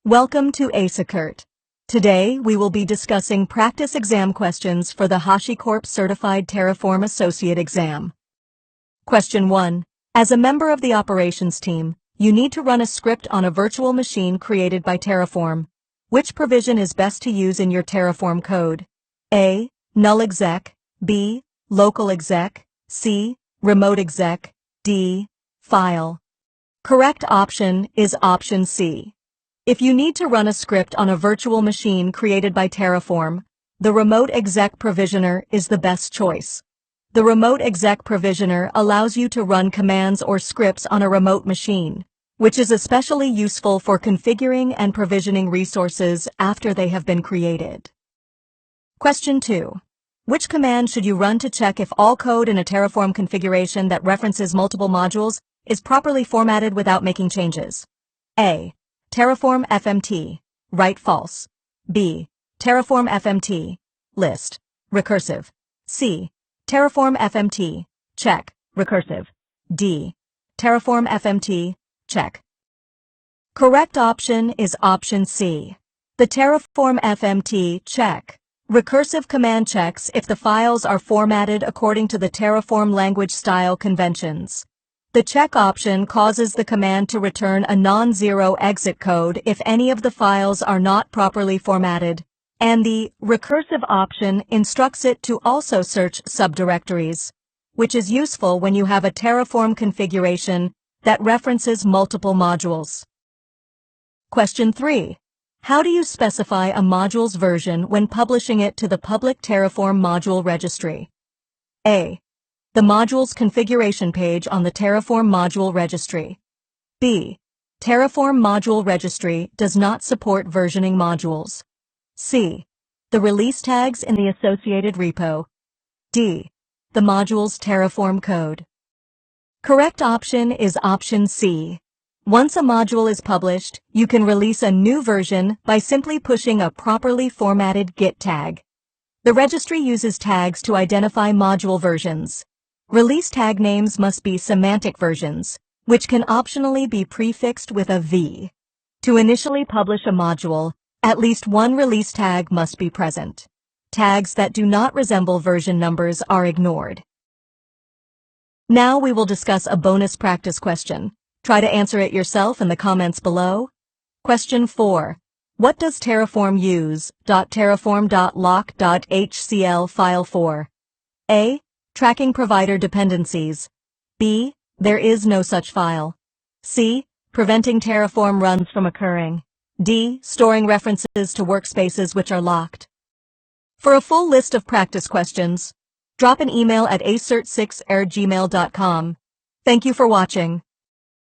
Welcome to HashiCorp. Today, we will be discussing practice exam questions for the HashiCorp Certified Terraform Associate Exam. Question 1. As a member of the operations team, you need to run a script on a virtual machine created by Terraform. Which provision is best to use in your Terraform code? A. Null-exec, B. Local-exec, C. Remote-exec, D. File. Correct option is option C. If you need to run a script on a virtual machine created by Terraform, the remote-exec provisioner is the best choice. The remote-exec provisioner allows you to run commands or scripts on a remote machine, which is especially useful for configuring and provisioning resources after they have been created. Question 2. Which command should you run to check if all code in a Terraform configuration that references multiple modules is properly formatted without making changes? A. Terraform FMT, write false. B. Terraform FMT, list, recursive. C. Terraform FMT, check, recursive. D. Terraform FMT, check. Correct option is option C. The Terraform FMT check, recursive command checks if the files are formatted according to the Terraform language style conventions. The check option causes the command to return a non-zero exit code if any of the files are not properly formatted, and the recursive option instructs it to also search subdirectories, which is useful when you have a Terraform configuration that references multiple modules. Question 3. How do you specify a module's version when publishing it to the public Terraform module registry? A. The module's configuration page on the Terraform module registry. B. Terraform module registry does not support versioning modules. C. The release tags in the associated repo. D. The module's Terraform code. Correct option is option C. Once a module is published, you can release a new version by simply pushing a properly formatted Git tag. The registry uses tags to identify module versions. Release tag names must be semantic versions, which can optionally be prefixed with a V. To initially publish a module, at least one release tag must be present. Tags that do not resemble version numbers are ignored. Now we will discuss a bonus practice question. Try to answer it yourself in the comments below. Question 4. What does Terraform use .terraform.lock.hcl file for? A. Tracking provider dependencies. B. There is no such file. C. Preventing Terraform runs from occurring. D. Storing references to workspaces which are locked. For a full list of practice questions, drop an email at acert6@gmail.com. Thank you for watching.